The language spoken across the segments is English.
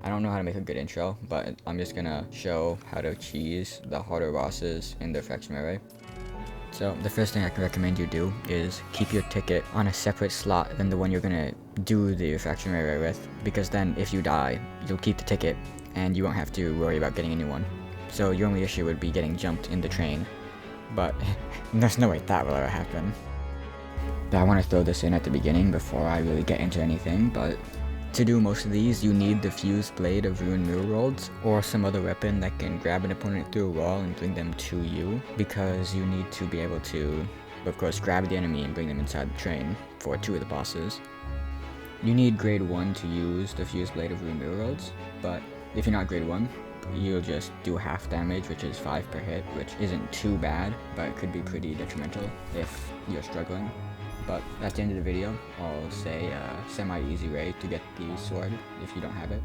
I don't know how to make a good intro, but I'm just gonna show how to cheese the harder bosses in the refraction array. So the first thing I can recommend you do is keep your ticket on a separate slot than the one you're gonna do the refraction array with, because then if you die, you'll keep the ticket and you won't have to worry about getting a new one. So your only issue would be getting jumped in the train, but there's no way that will ever happen. I want to throw this in at the beginning before I really get into anything, but to do most of these, you need the fused blade of ruined mirror rolls, or some other weapon that can grab an opponent through a wall and bring them to you, because you need to be able to, of course, grab the enemy and bring them inside the train for 2 of the bosses. You need grade 1 to use the fused blade of ruined mirror rolls, but if you're not grade 1, you'll just do half damage, which is 5 per hit, which isn't too bad, but it could be pretty detrimental if you're struggling. But at the end of the video, I'll say semi-easy way to get the sword if you don't have it.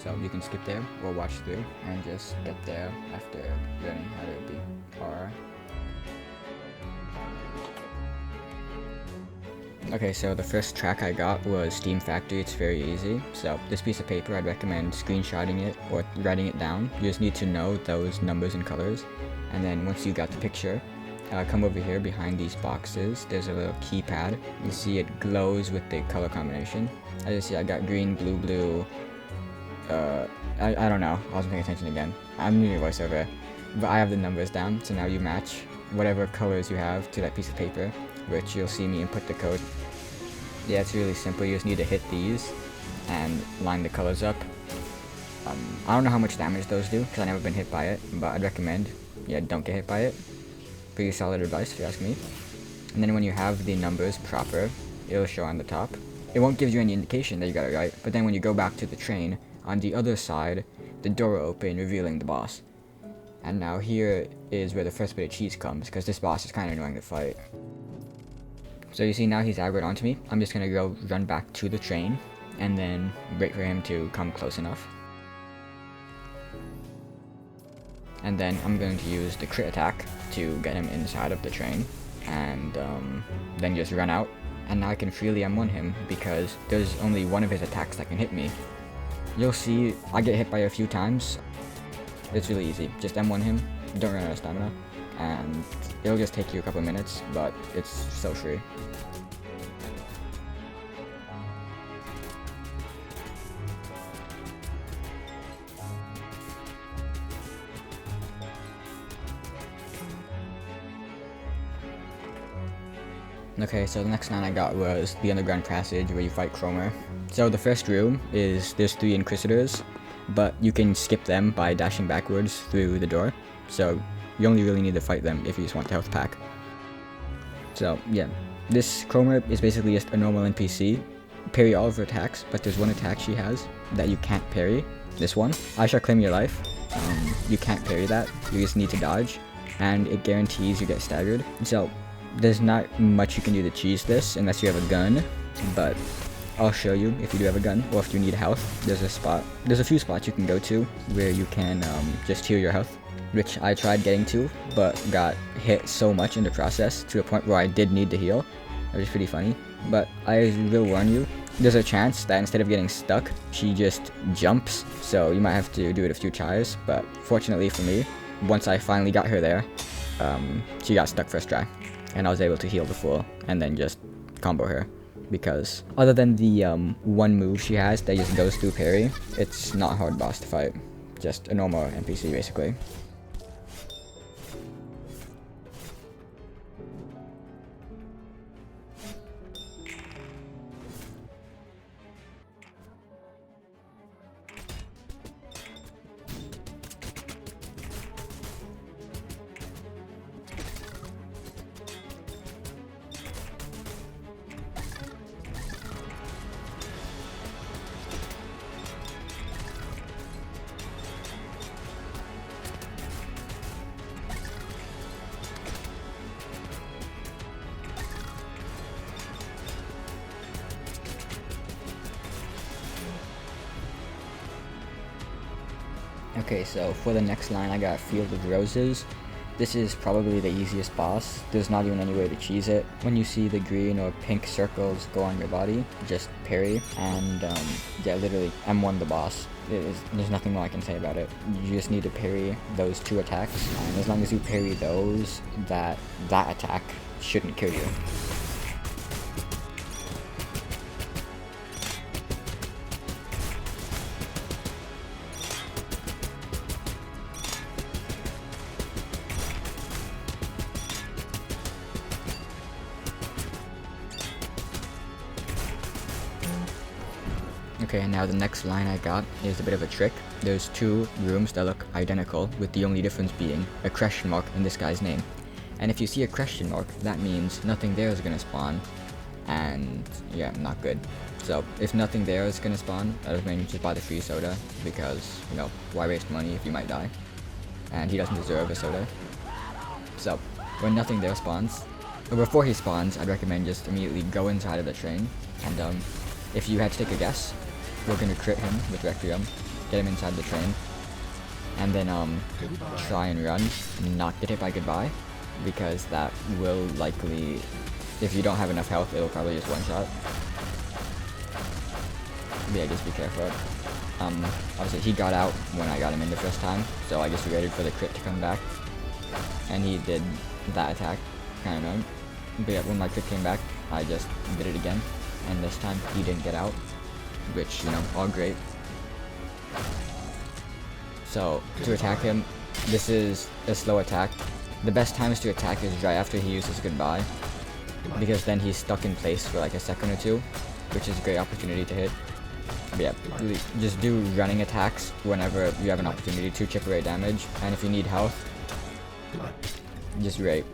So you can skip there or watch through and just get there after learning how to beat R. Okay, so the first track I got was Steam Factory. It's very easy. So this piece of paper, I'd recommend screenshotting it or writing it down. You just need to know those numbers and colors. And then once you got the picture, come over here behind these boxes. There's a little keypad. You see it glows with the color combination. As you see, I got green, blue, blue. I don't know. I wasn't paying attention again. I'm new to voiceover. But I have the numbers down, so now you match whatever colors you have to that piece of paper, which you'll see me input the code. Yeah, it's really simple. You just need to hit these and line the colors up. I don't know how much damage those do, because I've never been hit by it, but I'd recommend, yeah, don't get hit by it. Pretty solid advice if you ask me. And then when you have the numbers proper, it'll show on the top. It won't give you any indication that you got it right, but then when you go back to the train, on the other side, the door will open, revealing the boss. And now here is where the first bit of cheese comes, because this boss is kind of annoying to fight. So you see now he's aggroed onto me. I'm just gonna go run back to the train, and then wait for him to come close enough. And then I'm going to use the crit attack to get him inside of the train, and then just run out. And now I can freely M1 him, because there's only one of his attacks that can hit me. You'll see I get hit by a few times. It's really easy. Just M1 him, don't run out of stamina, and it'll just take you a couple of minutes, but it's so free. Okay, so the next line I got was the underground passage where you fight Kromer. So the first room is, there's 3 Inquisitors, but you can skip them by dashing backwards through the door. So you only really need to fight them if you just want the health pack. So yeah, this Kromer is basically just a normal NPC. Parry all of her attacks, but there's one attack she has that you can't parry. This one, I shall claim your life. You can't parry that, you just need to dodge, and it guarantees you get staggered. So there's not much you can do to cheese this unless you have a gun, but I'll show you if you do have a gun, or if you need health. There's a few spots you can go to where you can just heal your health, which I tried getting to, but got hit so much in the process to a point where I did need to heal. That was pretty funny, but I will warn you, there's a chance that instead of getting stuck, she just jumps, so you might have to do it a few tries, but fortunately for me, once I finally got her there, she got stuck first try. And I was able to heal the full, and then just combo her. Because other than the one move she has that just goes through parry, it's not a hard boss to fight. Just a normal NPC basically. Okay, so for the next line I got Field of Roses. This is probably the easiest boss. There's not even any way to cheese it. When you see the green or pink circles go on your body, just parry, and yeah, literally, M1 the boss. There's nothing more I can say about it. You just need to parry those 2 attacks, and as long as you parry those, that attack shouldn't kill you. Okay, and now the next line I got is a bit of a trick. There's 2 rooms that look identical, with the only difference being a question mark in this guy's name. And if you see a question mark, that means nothing there is gonna spawn, and yeah, not good. So if nothing there is gonna spawn, I recommend you just buy the free soda, because, you know, why waste money if you might die? And he doesn't deserve a soda. So, when nothing there spawns, or before he spawns, I'd recommend just immediately go inside of the train, and if you had to take a guess, we're gonna crit him with requiem, get him inside the train, and then try and run, not get hit by goodbye, because that will likely, if you don't have enough health, it'll probably just one-shot. But yeah, just be careful. Obviously he got out when I got him in the first time, so I just waited for the crit to come back, and he did that attack, kind of annoying. But yeah, when my crit came back, I just did it again, and this time he didn't get out, which, you know, all great. So, to attack him, this is a slow attack. The best times to attack is right after he uses goodbye, because then he's stuck in place for like a second or 2, which is a great opportunity to hit. But yeah, really, just do running attacks whenever you have an opportunity to chip away damage, and if you need health, just wait.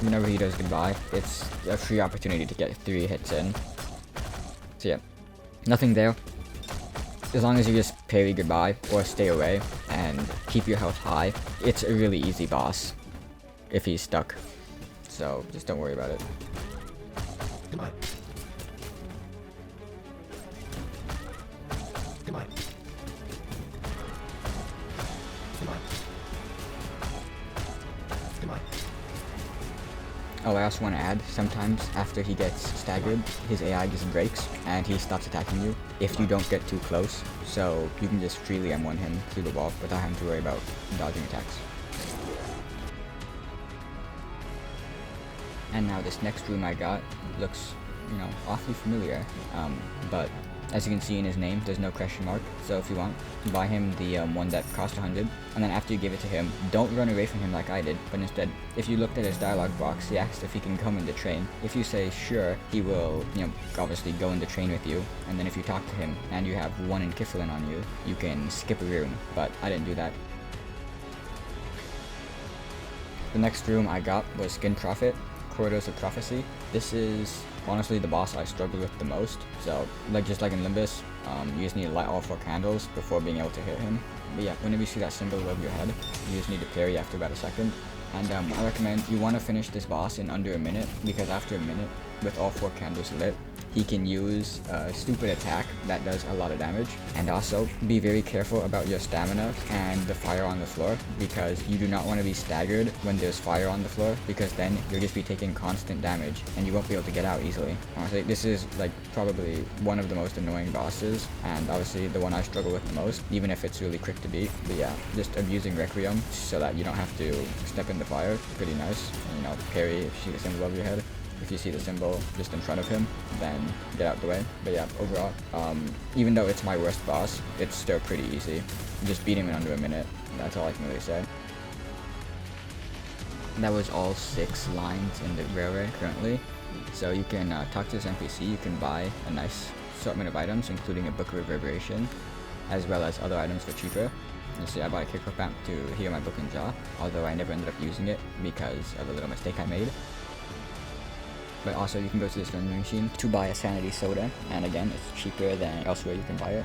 Whenever he does goodbye, it's a free opportunity to get 3 hits in. So yeah, nothing there. As long as you just parry goodbye or stay away and keep your health high, it's a really easy boss if he's stuck. So just don't worry about it. Goodbye. Goodbye. Goodbye. Goodbye. Oh, I also want to add, sometimes after he gets staggered, his AI just breaks, and he stops attacking you if you don't get too close, so you can just freely M1 him through the wall without having to worry about dodging attacks. And now this next room I got looks, you know, awfully familiar, but as you can see in his name, there's no question mark, so if you want, buy him the one that costs 100, and then after you give it to him, don't run away from him like I did, but instead, if you looked at his dialogue box, he asked if he can come in the train. If you say sure, he will, you know, obviously go in the train with you, and then if you talk to him, and you have 1 in Kiflin on you, you can skip a room, but I didn't do that. The next room I got was Skin Prophet, Corridors of Prophecy. This is honestly the boss I struggled with the most, so just like in Limbus, you just need to light all 4 candles before being able to hit him. But yeah, whenever you see that symbol above your head, you just need to parry after about a second. And I recommend you want to finish this boss in under a minute, because after a minute, with all 4 candles lit, he can use a stupid attack that does a lot of damage. And also, be very careful about your stamina and the fire on the floor, because you do not want to be staggered when there's fire on the floor, because then you'll just be taking constant damage and you won't be able to get out easily. Honestly, this is like probably one of the most annoying bosses, and obviously the one I struggle with the most, even if it's really quick to beat. But yeah, just abusing Requiem so that you don't have to step in the fire, pretty nice. And, you know, parry if you see the symbol above your head. If you see the symbol just in front of him, then get out the way. But yeah, overall, even though it's my worst boss, it's still pretty easy. Just beat him in under a minute. That's all I can really say. That was all 6 lines in the railway currently. So you can talk to this NPC, you can buy a nice assortment of items, including a Book of Reverberation, as well as other items for cheaper. You see, I bought a kickflip amp to hear my book and jaw, although I never ended up using it because of a little mistake I made. But also, you can go to this vending machine to buy a sanity soda, and again, it's cheaper than elsewhere you can buy it.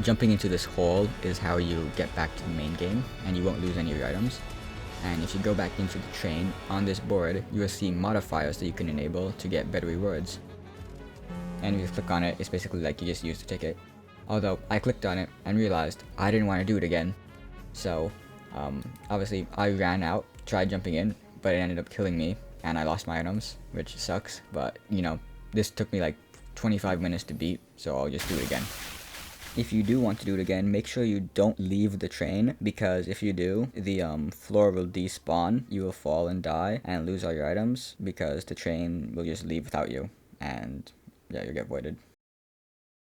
Jumping into this hole is how you get back to the main game, and you won't lose any of your items. And if you go back into the train, on this board, you will see modifiers that you can enable to get better rewards. And if you click on it, it's basically like you just used the ticket. Although I clicked on it and realized I didn't want to do it again. So, obviously I ran out, tried jumping in, but it ended up killing me, and I lost my items, which sucks, but, you know, this took me like 25 minutes to beat, so I'll just do it again. If you do want to do it again, make sure you don't leave the train, because if you do, the floor will despawn, you will fall and die, and lose all your items, because the train will just leave without you, and yeah, you'll get voided.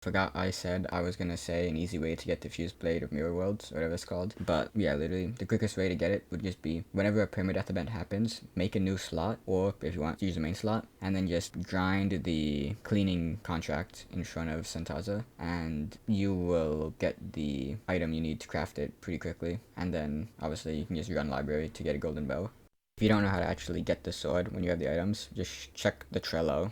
Forgot I said I was gonna say an easy way to get the fused blade of mirror worlds, or whatever it's called. But yeah, literally, the quickest way to get it would just be whenever a permadeath event happens, make a new slot, or if you want, use the main slot, and then just grind the cleaning contract in front of Sentaza, and you will get the item you need to craft it pretty quickly. And then obviously you can just run library to get a golden bow. If you don't know how to actually get the sword when you have the items, just check the Trello.